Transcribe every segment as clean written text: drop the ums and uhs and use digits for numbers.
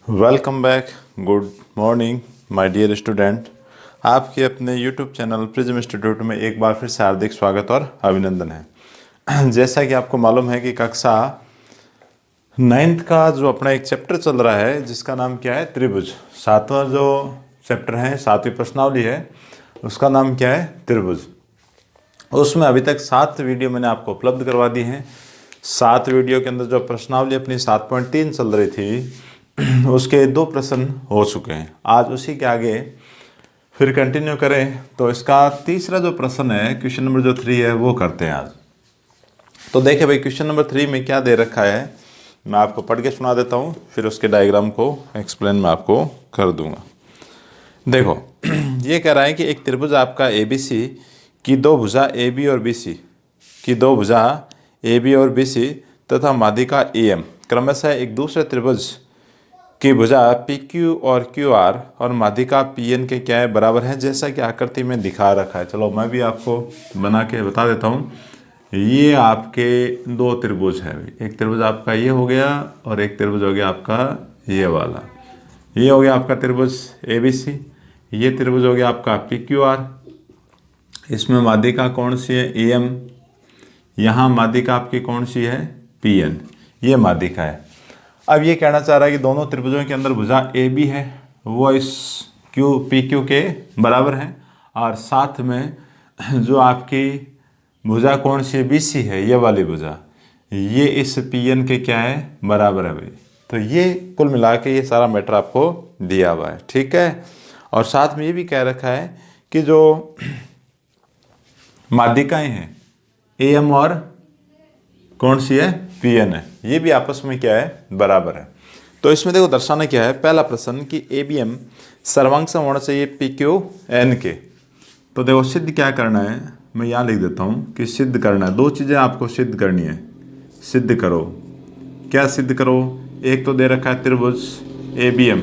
Welcome back. Good morning my dear student. आपके अपने YouTube channel prism institute में एक बार फिर से हार्दिक स्वागत और अभिनंदन है। जैसा कि आपको मालूम है कि कक्षा 9th का जो अपना एक चैप्टर चल रहा है जिसका नाम क्या है, त्रिभुज। सातवां जो चैप्टर है, सातवीं प्रश्नावली है, उसका नाम क्या है, त्रिभुज। उसमें अभी तक 7 वीडियो मैंने आपको उपलब्ध करवा दी हैं। 7 वीडियो के अंदर जो प्रश्नावली अपनी 7.3 चल रही थी उसके 2 प्रश्न हो चुके हैं। आज उसी के आगे फिर कंटिन्यू करें तो इसका तीसरा जो प्रश्न है, क्वेश्चन नंबर जो 3 है, वो करते हैं आज। तो देखिए भाई, क्वेश्चन नंबर 3 में क्या दे रखा है, मैं आपको पढ़ के सुना देता हूँ, फिर उसके डायग्राम को एक्सप्लेन मैं आपको कर दूंगा। देखो ये कह रहा है कि एक त्रिभुज आपका ABC की 2 भुजा AB और BC की 2 भुजा AB और BC तथा माध्यिका EM क्रमशः एक दूसरे त्रिभुज की भुजा PQ और QR और माध्यिका PN के क्या है, बराबर है, जैसा कि आकृति में दिखा रखा है। चलो मैं भी आपको बना के बता देता हूँ। ये आपके 2 त्रिभुज है। एक त्रिभुज आपका ये हो गया और एक त्रिभुज हो गया आपका ये वाला। ये हो गया आपका त्रिभुज ABC, ये त्रिभुज हो गया आपका PQR। इसमें माध्यिका कौन सी है, EM। यहाँ माध्यिका आपकी कौन सी है, PN। ये माध्यिका है। अब ये कहना चाह रहा है कि दोनों त्रिभुजों के अंदर भुजा AB है, वो इस PQ के बराबर है, और साथ में जो आपकी भुजा कौन सी है, BC है, ये वाली भुजा, ये इस PN के क्या है, बराबर है भाई। तो ये कुल मिला के ये सारा मैटर आपको दिया हुआ है, ठीक है। और साथ में ये भी कह रखा है कि जो माध्यिकाएं हैं AM और कौन सी है, PN है, ये भी आपस में क्या है, बराबर है। तो इसमें देखो दर्शाना क्या है, पहला प्रश्न कि ABM सर्वांग सम होना चाहिए PQN के। तो देखो सिद्ध क्या करना है, मैं यहाँ लिख देता हूँ कि सिद्ध करना है। 2 चीज़ें आपको सिद्ध करनी है, सिद्ध करो। क्या सिद्ध करो, एक तो दे रखा है त्रिभुज ABM,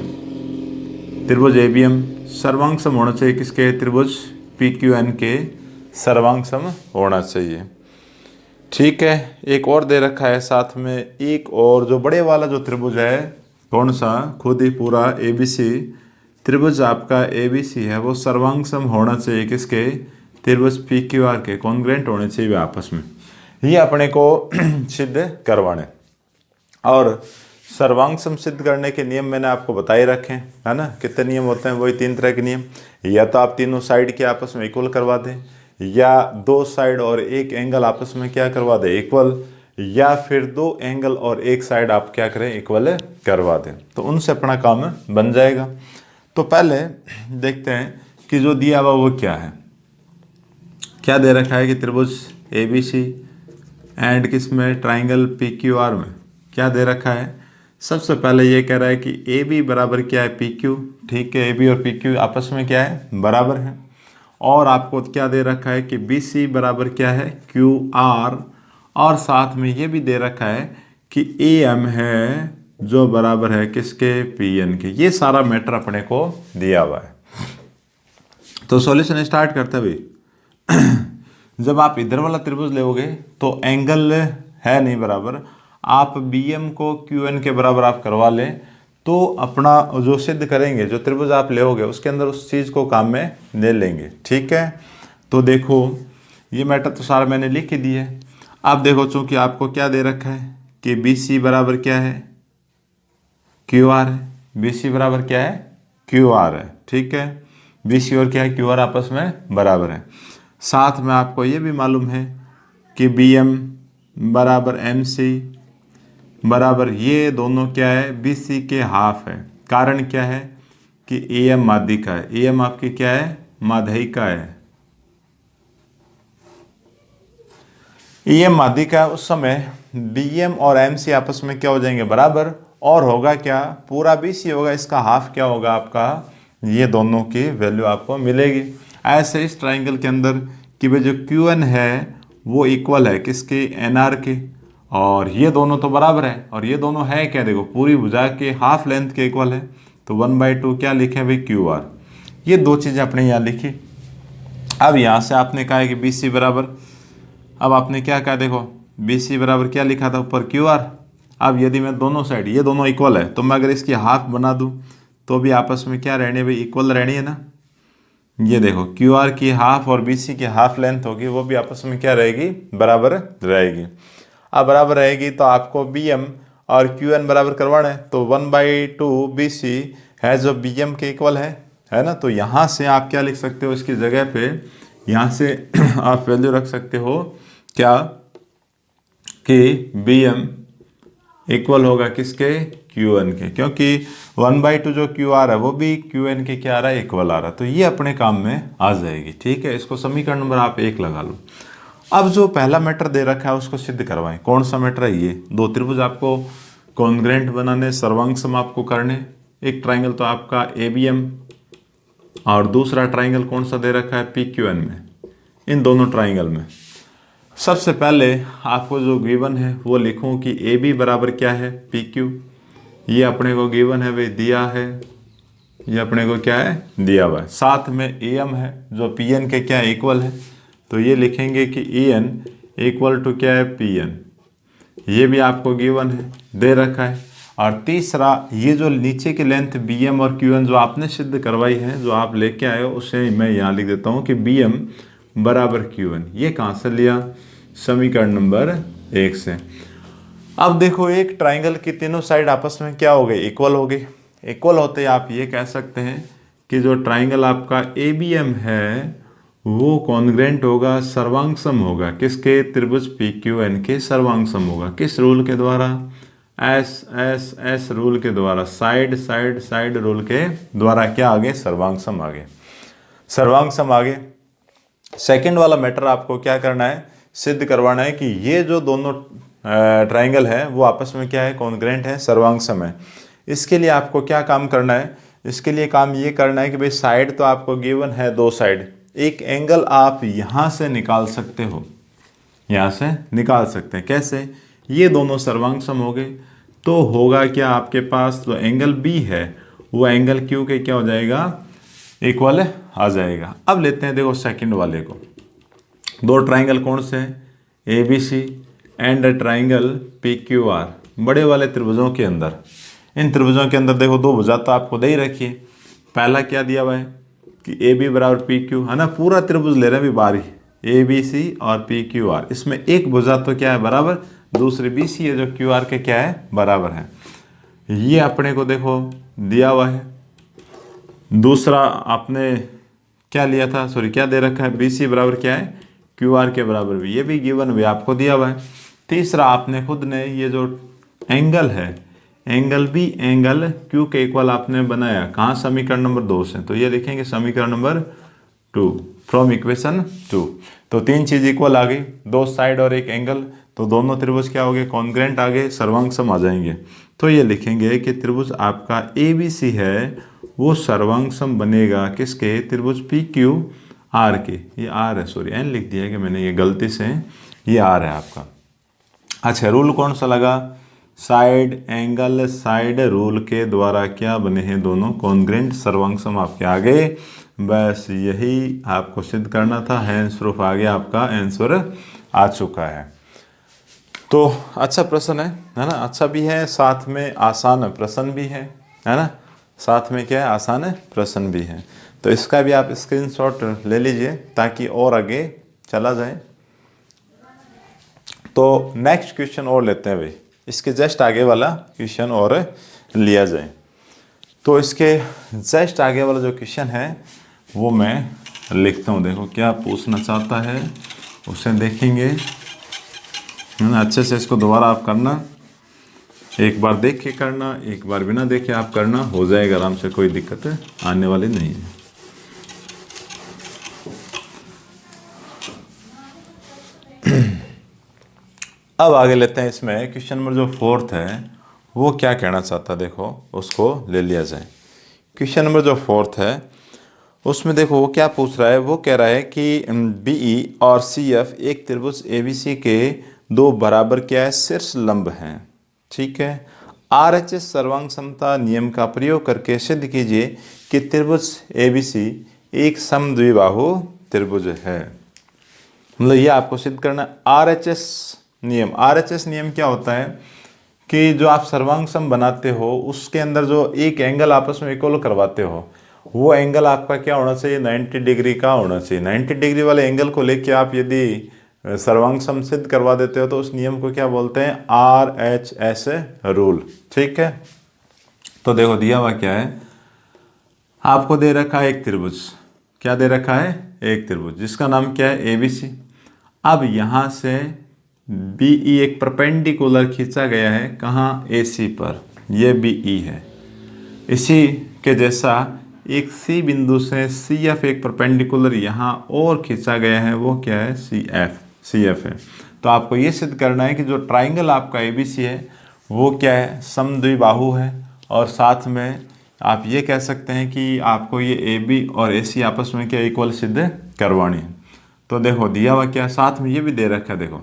त्रिभुज ABM सर्वांग सम होना चाहिए किसके, त्रिभुज PQN के सर्वांग सम होना चाहिए, ठीक है। एक और दे रखा है साथ में, एक और जो बड़े वाला जो त्रिभुज है, कौन सा, खुद ही पूरा ABC त्रिभुज आपका ABC है, वो सर्वांग सम होना चाहिए किसके, त्रिभुज PQR के, कॉन्ग्रुएंट होने चाहिए वे आपस में। ये अपने को सिद्ध करवाने। और सर्वांग सम सिद्ध करने के नियम मैंने आपको बताए रखे हैं, है ना। कितने नियम होते हैं, वही 3 तरह के नियम। या तो आप तीनों साइड के आपस में इक्वल करवा दें, या 2 साइड और 1 एंगल आपस में क्या करवा दें, इक्वल, या फिर 2 एंगल और 1 साइड आप क्या करें, इक्वल करवा दें, तो उनसे अपना काम बन जाएगा। तो पहले देखते हैं कि जो दिया हुआ वो क्या है। क्या दे रखा है कि त्रिभुज ABC एंड किस में, ट्राइंगल PQR में क्या दे रखा है। सबसे पहले ये कह रहा है कि AB बराबर क्या है, PQ, ठीक है। AB और PQ आपस में क्या है, बराबर है। और आपको क्या दे रखा है कि BC बराबर क्या है, QR, और साथ में ये भी दे रखा है कि AM है जो बराबर है किसके, PN के। ये सारा मैटर अपने को दिया हुआ है। तो सॉल्यूशन स्टार्ट करते हैं भाई। जब आप इधर वाला त्रिभुज लोगे तो एंगल है नहीं बराबर, आप BM को QN के बराबर आप करवा लें तो अपना जो सिद्ध करेंगे, जो त्रिभुज आप लेोगे उसके अंदर उस चीज़ को काम में ले लेंगे, ठीक है। तो देखो ये मैटर तो सारा मैंने लिख ही दिया है। अब देखो चूंकि आपको क्या दे रखा है कि BC बराबर क्या है, QR है। BC बराबर क्या है, QR है, ठीक है। BC और क्या है, QR आपस में बराबर है। साथ में आपको ये भी मालूम है कि BM बराबर MC बराबर, ये दोनों क्या है, BC के हाफ है। कारण क्या है कि AM माध्यिका है, AM आपकी क्या है, माध्यिका है। AM माध्यिका है, उस समय BM और MC आपस में क्या हो जाएंगे, बराबर, और होगा क्या, पूरा BC होगा, इसका हाफ क्या होगा आपका, ये दोनों की वैल्यू आपको मिलेगी। ऐसे इस ट्राइंगल के अंदर कि भाई जो QN है वो इक्वल है किसके, NR के, और ये दोनों तो बराबर है, और ये दोनों है क्या, देखो पूरी भुजा के हाफ लेंथ के इक्वल है, तो 1/2 क्या लिखे भाई, QR। ये 2 चीज़ें अपने यहाँ लिखी। अब यहाँ से आपने कहा है कि BC बराबर, अब आपने क्या कहा, देखो BC बराबर क्या लिखा था ऊपर, QR। अब यदि मैं दोनों साइड, ये दोनों इक्वल है, तो मैं अगर इसकी हाफ बना दूं तो भी आपस में क्या रहनी है भाई, इक्वल रहनी है ना। ये देखो क्यू आर की हाफ और बी सी की हाफ लेंथ होगी, वो भी आपस में क्या रहेगी, बराबर रहेगी। अब बराबर रहेगी तो आपको बी एम और क्यू एन बराबर करवाना है, तो 1/2 बी सी है जो बी एम के इक्वल है ना। तो यहाँ से आप क्या लिख सकते हो, इसकी जगह पे यहाँ से आप वैल्यू रख सकते हो क्या, कि बी एम इक्वल होगा किसके, क्यू एन के, क्योंकि 1/2 जो क्यू आर है वो भी क्यू एन के क्या आ रहा है, इक्वल आ रहा है। तो ये अपने काम में आ जाएगी, ठीक है। इसको समीकरण नंबर आप 1 लगा लो। अब जो पहला मैटर दे रखा है उसको सिद्ध करवाएं। कौन सा मैटर है ये, दो त्रिभुज आपको कॉन्ग्रेंट बनाने, सर्वांग सम आपको करने। एक ट्राइंगल तो आपका ए बी एम और दूसरा ट्राइंगल कौन सा दे रखा है, पी क्यू एन में। इन दोनों ट्राइंगल में सबसे पहले आपको जो गिवन है वो लिखूं कि ए बी बराबर क्या है, पी क्यू। ये अपने को गिवन है भाई, दिया है, ये अपने को क्या है, दिया हुआ है। साथ में ए एम है जो पी एन के क्या इक्वल है, तो ये लिखेंगे कि ए एन इक्वल टू क्या है, पी एन। ये भी आपको गिवन है, दे रखा है। और तीसरा, ये जो नीचे की लेंथ बी एम और क्यू एन जो आपने सिद्ध करवाई है, जो आप लेके आए हो, उसे मैं यहाँ लिख देता हूँ कि बी एम बराबर क्यू एन। ये कहाँ से लिया, समीकरण नंबर 1 से। अब देखो, एक ट्राइंगल की तीनों साइड आपस में क्या हो गई, इक्वल हो गई। इक्वल होते आप ये कह सकते हैं कि जो ट्राइंगल आपका ए बी एम है वो कॉन्ग्रेंट होगा, सर्वांगसम होगा किसके, त्रिभुज पी क्यू एन के सर्वांगसम होगा। किस रूल के द्वारा, एस एस एस रूल के द्वारा, साइड साइड साइड रूल के द्वारा क्या आगे, सर्वांगसम आगे, सर्वांगसम आगे। सेकंड वाला मैटर आपको क्या करना है, सिद्ध करवाना है कि ये जो दोनों ट्राइंगल है वो आपस में क्या है, कॉन्ग्रेंट है, सर्वांगसम है। इसके लिए आपको क्या काम करना है, इसके लिए काम ये करना है कि भाई साइड तो आपको गिवन है, दो साइड, एक एंगल आप यहाँ से निकाल सकते हो, यहाँ से निकाल सकते हैं। कैसे, ये दोनों सर्वांगसम हो गए तो होगा क्या, आपके पास जो एंगल बी है वो एंगल क्यू के क्या हो जाएगा, इक्वल आ जाएगा। अब लेते हैं देखो सेकंड वाले को। दो ट्राइंगल कौन से हैं, A B C and triangle P Q R, बड़े वाले त्रिभुजों के अंदर। इन त्रिभुजों के अंदर देखो दो भुजा तो आपको दे ही रखी है। पहला क्या दिया हुआ है कि ए बी बराबर पी क्यू, है ना, पूरा त्रिभुज ले रहे हैं अभी बारी, ए बी सी और पी क्यू आर। इसमें एक भुजा तो क्या है, बराबर, दूसरी बी सी है जो क्यू आर के क्या है, बराबर है। ये अपने को देखो दिया हुआ है। दूसरा आपने क्या लिया था, सॉरी क्या दे रखा है, बी सी बराबर क्या है, क्यू आर के बराबर भी, ये भी गिवन भी आपको दिया हुआ है। तीसरा आपने खुद ने ये जो एंगल है, एंगल भी एंगल क्यू के इक्वल आपने बनाया, कहाँ, समीकरण नंबर 2 से। तो ये लिखेंगे समीकरण नंबर 2 फ्रॉम इक्वेशन 2। तो तीन चीज इक्वल आ गई, दो साइड और एक एंगल, तो दोनों त्रिभुज क्या हो गए, कॉन्ग्रेंट आ गए, सर्वांगसम आ जाएंगे। तो ये लिखेंगे कि त्रिभुज आपका ए बी सी है वो सर्वांगसम बनेगा किसके, त्रिभुज पी क्यू आर के। ये आर है, सॉरी एन लिख दिया कि मैंने, ये गलती से, ये आर है आपका। अच्छा, रूल कौन सा लगा, साइड एंगल साइड रूल के द्वारा क्या बने हैं, दोनों कॉन्ग्रेंट सर्वांगसम आपके आ गए। बस यही आपको सिद्ध करना था, हैंस प्रूफ आ गया, आपका आंसर आ चुका है। तो अच्छा प्रश्न है ना, अच्छा भी है, साथ में आसान प्रश्न भी है ना, साथ में क्या है, आसान प्रश्न भी है। तो इसका भी आप स्क्रीनशॉट ले लीजिए ताकि और आगे चला जाए। तो नेक्स्ट क्वेश्चन और लेते हैं भाई, इसके जस्ट आगे वाला क्वेश्चन और लिया जाए। तो इसके जस्ट आगे वाला जो क्वेश्चन है वो मैं लिखता हूँ, देखो क्या पूछना चाहता है उसे देखेंगे, है ना। अच्छे से इसको दोबारा आप करना, एक बार देख के करना, एक बार बिना देखे आप करना, हो जाएगा आराम से, कोई दिक्कत आने वाली नहीं है। अब आगे लेते हैं, इसमें क्वेश्चन नंबर जो 4 है वो क्या कहना चाहता है, देखो उसको ले लिया जाए। क्वेश्चन नंबर जो 4 है उसमें देखो वो क्या पूछ रहा है, वो कह रहा है कि बी और सी एफ एक त्रिभुज ए बी सी के दो बराबर क्या है, शीर्ष लंब हैं, ठीक है। आर एच एस सर्वांग समता नियम का प्रयोग करके सिद्ध कीजिए कि त्रिभुज ए बी सी एक समद्विबाहु त्रिभुज है। मतलब ये आपको सिद्ध करना। आर एच एस नियम, आर एच एस नियम क्या होता है कि जो आप सर्वांग सम बनाते हो उसके अंदर जो एक एंगल आपस में इक्वल करवाते हो, वो एंगल आपका क्या होना चाहिए, 90 डिग्री का होना चाहिए। 90 डिग्री वाले एंगल को लेके आप यदि सर्वांग सम सिद्ध करवा देते हो तो उस नियम को क्या बोलते हैं, RHS रूल। ठीक है, तो देखो दिया हुआ क्या है, आपको दे रखा है एक त्रिभुज। क्या दे रखा है, एक त्रिभुज जिसका नाम क्या है, ABC। अब यहाँ से BE एक परपेंडिकुलर खींचा गया है, कहाँ, AC पर, ये BE है। इसी के जैसा एक C बिंदु से CF एक परपेंडिकुलर यहाँ और खींचा गया है, वो क्या है, CF है। तो आपको ये सिद्ध करना है कि जो ट्राइंगल आपका ABC है वो क्या है, समद्विबाहु है। और साथ में आप ये कह सकते हैं कि आपको ये AB और AC आपस में क्या इक्वल सिद्ध करवानी है। तो देखो दिया हुआ क्या, साथ में ये भी दे रखा है, देखो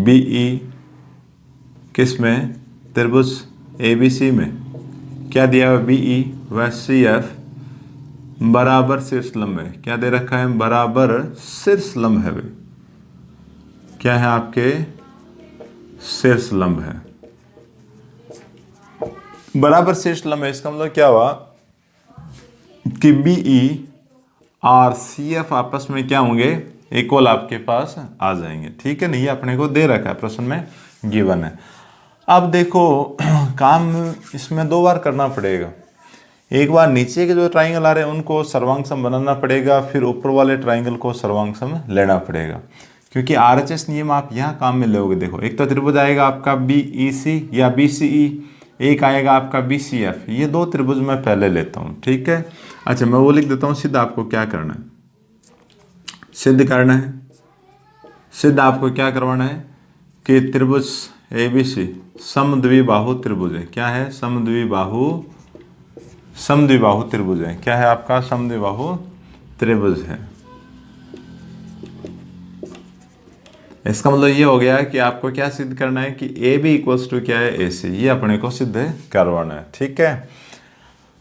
BE किस में, त्रिभुज ABC में क्या दिया हुआ, BE व CF बराबर शीर्षलंब है। क्या दे रखा है, बराबर शीर्षलंब है भाई, क्या है आपके, शीर्षलंब है, बराबर शीर्षलंब है। इसका मतलब क्या हुआ कि BE और CF आपस में क्या होंगे, इक्वल आपके पास आ जाएंगे। ठीक है, नहीं अपने को दे रखा है, प्रश्न में गिवन है। अब देखो काम इसमें दो बार करना पड़ेगा। एक बार नीचे के जो ट्राइंगल आ रहे हैं उनको सर्वांग सम बनाना पड़ेगा, फिर ऊपर वाले ट्राइंगल को सर्वांग सम लेना पड़ेगा, क्योंकि RHS नियम आप यहाँ काम में लोगे। देखो एक तो त्रिभुज आएगा आपका BEC या BCE, एक आएगा आपका BCF। ये दो त्रिभुज मैं पहले लेता हूँ। ठीक है, अच्छा मैं वो लिख देता हूँ। सिद्ध आपको क्या करना है, सिद्ध करना है, सिद्ध आपको क्या करवाना है कि त्रिभुज ABC समद्विबाहु त्रिभुज है। क्या है, समद्विबाहु त्रिभुज है। क्या है आपका, समद्विबाहु त्रिभुज है। इसका मतलब ये हो गया कि आपको क्या सिद्ध करना है कि AB इक्वल्स टू क्या है, AC। ये अपने को सिद्ध करवाना है। ठीक है,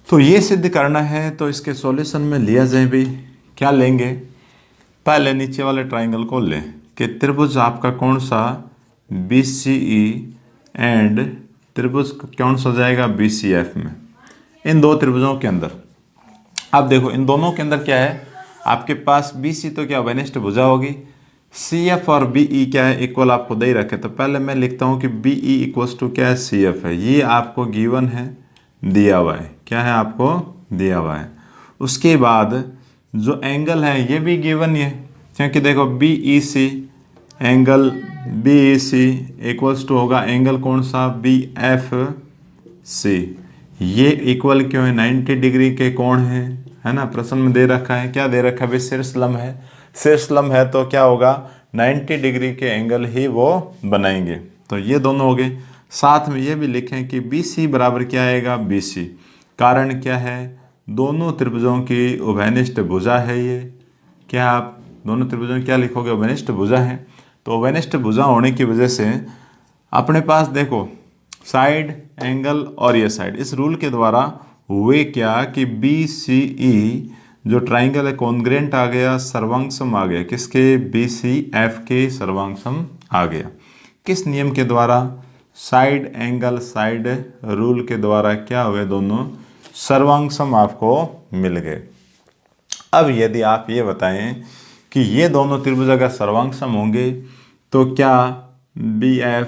तो ये सिद्ध करना है तो इसके सॉल्यूशन में लिया जाए भी, क्या लेंगे, पहले नीचे वाले ट्राइंगल को लें कि त्रिभुज आपका कौन सा, BCE एंड त्रिभुज कौन सा जाएगा, BCF में, इन दो त्रिभुजों के अंदर। अब देखो इन दोनों के अंदर क्या है आपके पास, BC तो क्या वनिष्ठ भुजा होगी, CF और BE क्या है, इक्वल आपको दे ही रखे। तो पहले मैं लिखता हूँ कि BE इक्वल्स टू क्या है, CF है। ये आपको गिवन है, दिया हुआ है। क्या है, आपको दिया हुआ है। उसके बाद जो एंगल है ये भी गिवन है, क्योंकि देखो BEC angle BEC equals to होगा एंगल कौन सा, BFC। ये इक्वल क्यों है, 90 डिग्री के कोण है ना, प्रश्न में दे रखा है। क्या दे रखा है, शीर्षलंब है। शीर्षलंब है तो क्या होगा, 90 डिग्री के एंगल ही वो बनाएंगे। तो ये दोनों हो गए। साथ में ये भी लिखें कि BC बराबर क्या आएगा, BC। कारण क्या है, दोनों त्रिभुजों की उभयनिष्ठ भुजा है ये। क्या आप दोनों त्रिभुजों में क्या लिखोगे, उभयनिष्ठ भुजा है। तो उभयनिष्ठ भुजा होने की वजह से अपने पास देखो साइड एंगल और ये साइड, इस रूल के द्वारा हुए क्या कि BCE जो ट्राइंगल है कॉन्ग्रेंट आ गया, सर्वांग सम आ गया। किसके, BCF के सर्वांग सम आ गया। किस नियम के द्वारा, साइड एंगल साइड रूल के द्वारा क्या हुए, दोनों सर्वांग सम आपको मिल गए। अब यदि आप ये बताएं कि ये दोनों त्रिभुज अगर सर्वांग सम होंगे तो क्या BF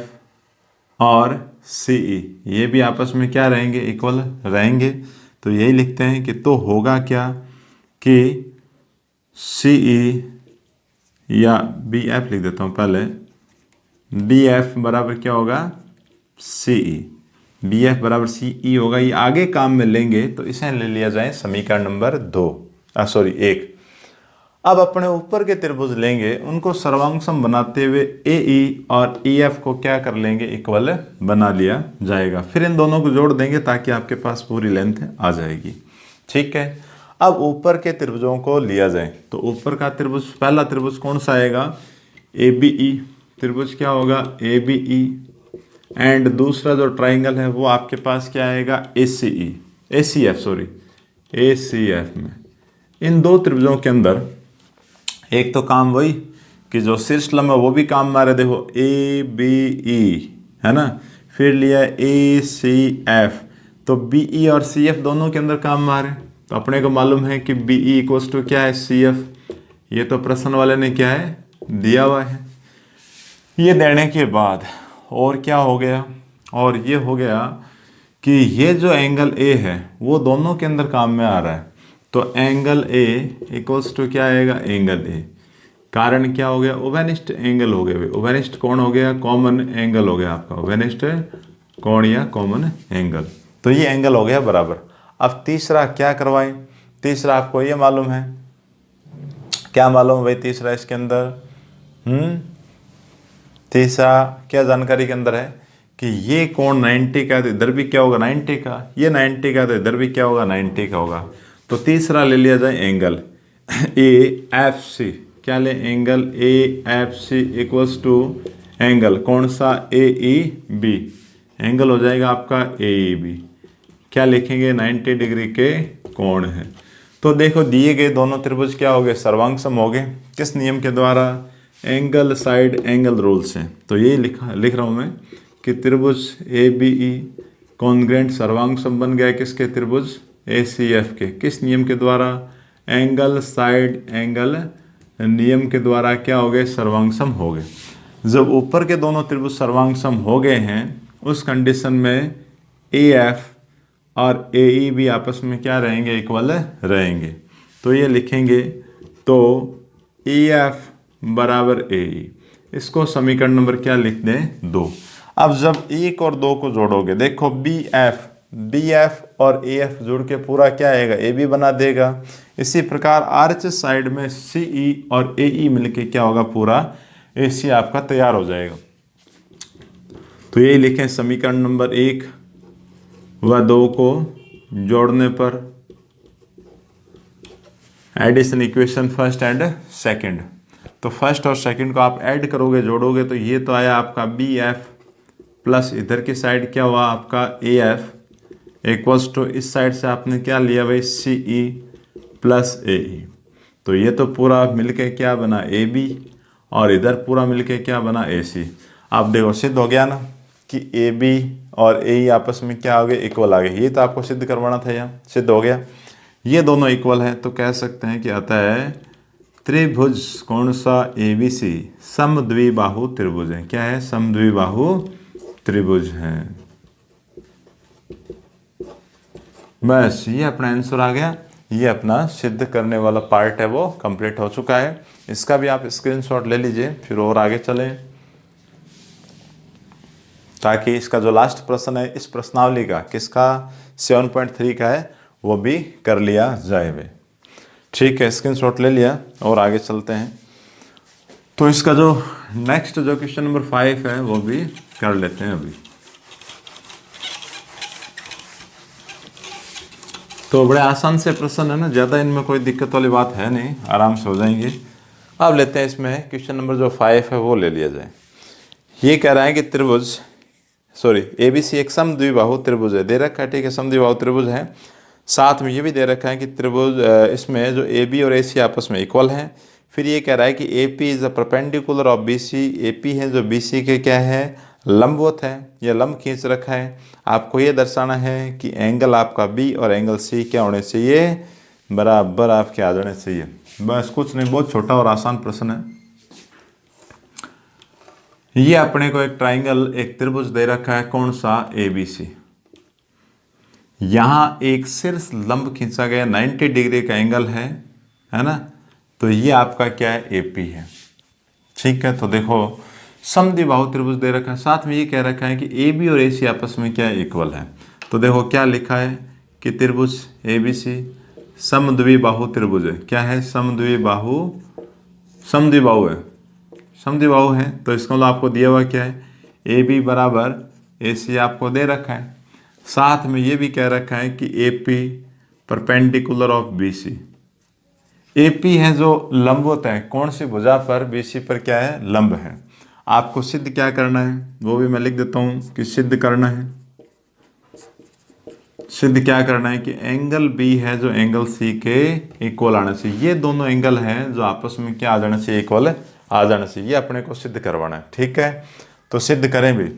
और CE ये भी आपस में क्या रहेंगे, इक्वल रहेंगे। तो यही लिखते हैं कि तो होगा क्या कि CE या BF लिख देता हूँ पहले, BF बराबर क्या होगा, CE। BF बराबर CE होगा। ये आगे काम में लेंगे तो इसे ले लिया जाए समीकरण नंबर 1। अब अपने ऊपर के त्रिभुज लेंगे, उनको सर्वांग बनाते हुए AE और EF को क्या कर लेंगे, इक्वल बना लिया जाएगा। फिर इन दोनों को जोड़ देंगे ताकि आपके पास पूरी लेंथ आ जाएगी। ठीक है, अब ऊपर के त्रिभुजों को लिया जाए तो ऊपर का त्रिभुज, पहला त्रिभुज कौन सा आएगा, ABE त्रिभुज क्या होगा, ABE। एंड दूसरा जो ट्राइंगल है वो आपके पास क्या आएगा, ACF में। इन दो त्रिभुजों के अंदर एक तो काम वही कि जो शीर्ष लंब है वो भी काम में आ रहा है। देखो ABE है ना, फिर लिया ACF, तो BE और CF दोनों के अंदर काम में आ रहे हैं। तो अपने को मालूम है कि BE इक्वल्स टू क्या है, CF। ये तो प्रश्न वाले ने क्या है, दिया हुआ है। ये देने के बाद और क्या हो गया, और ये हो गया कि ये जो एंगल ए है वो दोनों के अंदर काम में आ रहा है। तो एंगल ए इक्वल्स टू क्या आएगा, एंगल ए। कारण क्या हो गया, ओवेनिस्ट एंगल हो गया। ओवेनिस्ट कौन हो गया, कॉमन एंगल हो गया आपका, ओवेनिस्ट कौन या कॉमन एंगल। तो ये एंगल हो गया बराबर। अब तीसरा क्या करवाएं, तीसरा आपको ये मालूम है, क्या मालूम है भाई तीसरा इसके अंदर, तीसरा क्या जानकारी के अंदर है कि ये कोण 90 का है तो इधर भी क्या होगा 90 का, ये 90 का तो इधर भी क्या होगा 90 का होगा। तो तीसरा ले लिया जाए एंगल AFC। क्या ले, angle AFC equals to angle कौन सा, AEB। एंगल हो जाएगा आपका AEB। क्या लिखेंगे, 90 डिग्री के कोण है। तो देखो दिए गए दोनों त्रिभुज क्या हो गए, सर्वांगसम हो गए। किस नियम के द्वारा, एंगल साइड एंगल रूल से। तो ये लिख रहा हूँ मैं कि त्रिभुज ABE कॉन्ग्रेंट सर्वांगसम बन गया किसके, त्रिभुज ACF के। किस नियम के द्वारा, एंगल साइड एंगल नियम के द्वारा क्या हो गए, सर्वांगसम हो गए। जब ऊपर के दोनों त्रिभुज सर्वांगसम हो गए हैं उस कंडीशन में AF और AE भी आपस में क्या रहेंगे, इक्वल रहेंगे। तो ये लिखेंगे, तो EF बराबर AE। इसको समीकरण नंबर क्या लिख दें, 2। अब जब 1 और 2 को जोड़ोगे, देखो BF और AF जुड़ के पूरा क्या आएगा, AB बना देगा। इसी प्रकार RHS साइड में CE और AE मिलके क्या होगा, पूरा AC आपका तैयार हो जाएगा। तो यही लिखें, समीकरण नंबर 1 व 2 को जोड़ने पर addition equation first and second. तो फर्स्ट और सेकंड को आप ऐड करोगे, जोड़ोगे, तो ये तो आया आपका BF प्लस इधर की साइड क्या हुआ आपका AF इक्वल्स टू इस साइड से आपने क्या लिया भाई, CE प्लस AE। तो ये तो पूरा मिलके क्या बना, AB, और इधर पूरा मिलके क्या बना, AC। आप देखो सिद्ध हो गया ना कि AB और AE आपस में क्या हो गए, इक्वल आ गए। ये तो आपको सिद्ध करवाना था, यहाँ सिद्ध हो गया। ये दोनों इक्वल है तो कह सकते हैं कि आता है त्रिभुज कौन सा, ABC समद्विबाहु त्रिभुज है। क्या है, समद्विबाहु त्रिभुज है। बस ये अपना आंसर आ गया। ये अपना सिद्ध करने वाला पार्ट है वो कंप्लीट हो चुका है। इसका भी आप स्क्रीनशॉट ले लीजिए, फिर और आगे चलें, ताकि इसका जो लास्ट प्रश्न है इस प्रश्नावली का, किसका, 7.3 का है, वो भी कर लिया जाए वे। ठीक है, स्क्रीनशॉट ले लिया और आगे चलते हैं। तो इसका जो नेक्स्ट जो क्वेश्चन नंबर 5 है वो भी कर लेते हैं अभी। तो बड़े आसान से प्रश्न है ना, ज़्यादा इनमें कोई दिक्कत वाली बात है नहीं, आराम से हो जाएंगे। अब लेते हैं इसमें क्वेश्चन नंबर जो 5 है वो ले लिया जाए। ये कह रहा है कि त्रिभुज ABC एक समद्विबाहु त्रिभुज है, दे रखा है, ठीक है, समद्विबाहु त्रिभुज है। साथ में ये भी दे रखा है कि त्रिभुज इसमें जो AB और AC आपस में इक्वल हैं। फिर ये कह रहा है कि AP is a perpendicular of BC। AP है जो BC के क्या है, लंबवत है, या लंब खींच रखा है। आपको ये दर्शाना है कि एंगल आपका B और एंगल C क्या होने चाहिए, बराबर आपके आ जाने चाहिए। बस कुछ नहीं, बहुत छोटा और आसान प्रश्न है। ये अपने को एक ट्राइंगल, एक त्रिभुज दे रखा है, कौन सा, ABC। यहाँ एक शीर्ष लंब खींचा गया, 90 डिग्री का एंगल है ना। तो ये आपका क्या है, AP है, ठीक है। तो देखो समद्विबाहु त्रिभुज दे रखा है, साथ में ये कह रखा है कि AB और AC आपस में क्या है, इक्वल है। तो देखो क्या लिखा है कि त्रिभुज ABC समद्विबाहु त्रिभुज है। क्या है, समद्विबाहु है, समद्विबाहु है। तो इसका मतलब आपको दिया हुआ क्या है, AB बराबर AC आपको दे रखा है। साथ में ये भी कह रखा है कि AP perpendicular of BC। AP है जो लंबवत है, कौन सी भुजा पर, BC पर क्या है, लंब है। आपको सिद्ध क्या करना है वो भी मैं लिख देता हूँ कि सिद्ध करना है। सिद्ध क्या करना है कि एंगल B है जो एंगल C के इक्वल आना चाहिए। ये दोनों एंगल हैं जो आपस में क्या आ जाना चाहिए, इक्वल आ जाना चाहिए, ये अपने को सिद्ध करवाना है। ठीक है, तो सिद्ध करें भी।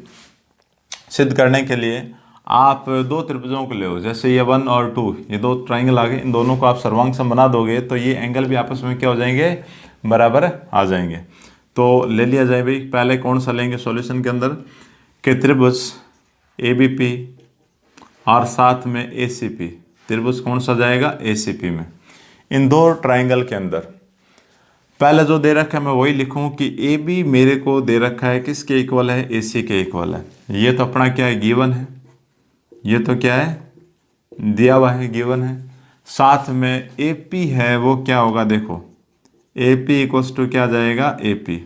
सिद्ध करने के लिए आप दो त्रिभुजों को ले, जैसे ये 1 और 2, ये दो ट्राइंगल आ गए, इन दोनों को आप सर्वांग सम बना दोगे तो ये एंगल भी आपस में क्या हो जाएंगे, बराबर आ जाएंगे। तो ले लिया जाए भाई, पहले कौन सा लेंगे सॉल्यूशन के अंदर कि त्रिभुज ABP और साथ में ACP, त्रिभुज कौन सा जाएगा, ACP में। इन दो ट्राइंगल के अंदर पहले जो दे रखा है मैं वही लिखूं कि AB मेरे को दे रखा है किसके इक्वल है, AC के इक्वल है। ये तो अपना क्या है, गिवन है, ये तो क्या है, दिया हुआ है, गिवन है। साथ में AP है, वो क्या होगा देखो, AP इक्वल्स टू क्या जाएगा, AP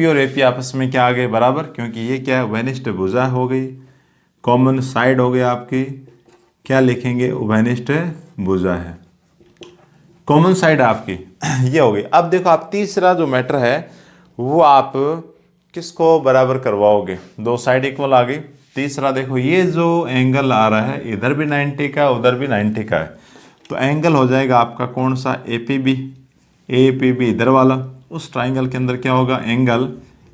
और AP आपस में क्या आ गए, बराबर, क्योंकि ये क्या है, उभयनिष्ठ भुजा हो गई, कॉमन साइड हो गई आपकी, क्या लिखेंगे, उभयनिष्ठ भुजा है, कॉमन साइड आपकी ये हो गई। अब देखो आप तीसरा जो मैटर है वो आप किसको बराबर करवाओगे, दो साइड इक्वल आ गई। तीसरा देखो ये जो एंगल आ रहा है इधर भी 90 का उधर भी 90 का है, तो एंगल हो जाएगा आपका कौन सा, APB इधर वाला, उस ट्राइंगल के अंदर क्या होगा, एंगल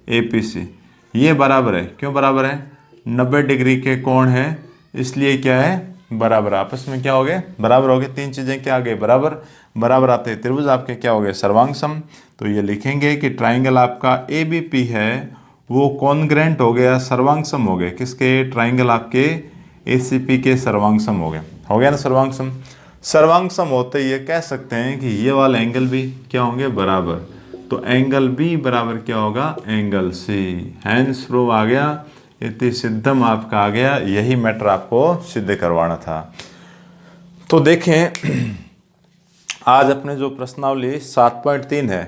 APC। ये बराबर है, क्यों बराबर है, 90 डिग्री के कोण है, इसलिए क्या है, बराबर, आपस में क्या हो गए, बराबर हो गए। तीन चीज़ें क्या आ गई, बराबर, बराबर आते हैं त्रिभुज आपके क्या हो गए, सर्वांग सम। तो ये लिखेंगे कि ट्राइंगल आपका ABP है वो कॉन्ग्रेंट हो गया, सर्वांग सम हो गए, किसके, ट्राइंगल आपके ACP के सर्वांग सम हो गया ना सर्वांग सम। सर्वांग सम होते ये कह सकते हैं कि ये वाला एंगल भी क्या होंगे, बराबर, तो एंगल B बराबर क्या होगा, एंगल C। हैंस प्रूव आ गया, इति सिद्धम आपका आ गया, यही मैटर आपको सिद्ध करवाना था। तो देखें आज अपने जो प्रश्नावली 7.3 है,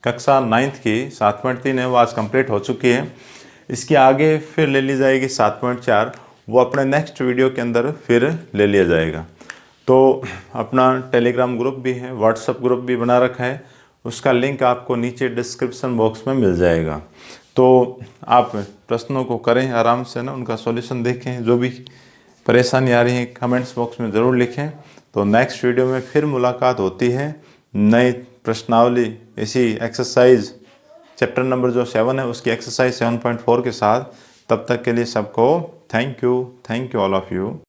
कक्षा 9th की 7.3 है, वो आज कंप्लीट हो चुकी है। इसके आगे फिर ले ली जाएगी 7.4, वो अपने नेक्स्ट वीडियो के अंदर फिर ले लिया जाएगा। तो अपना टेलीग्राम ग्रुप भी है, व्हाट्सएप ग्रुप भी बना रखा है, उसका लिंक आपको नीचे डिस्क्रिप्शन बॉक्स में मिल जाएगा। तो आप प्रश्नों को करें आराम से ना, उनका सॉल्यूशन देखें, जो भी परेशानी आ रही है कमेंट्स बॉक्स में ज़रूर लिखें। तो नेक्स्ट वीडियो में फिर मुलाकात होती है नई प्रश्नावली, इसी एक्सरसाइज चैप्टर नंबर जो 7 है उसकी एक्सरसाइज 7.4 के साथ। तब तक के लिए सबको thank you all of you.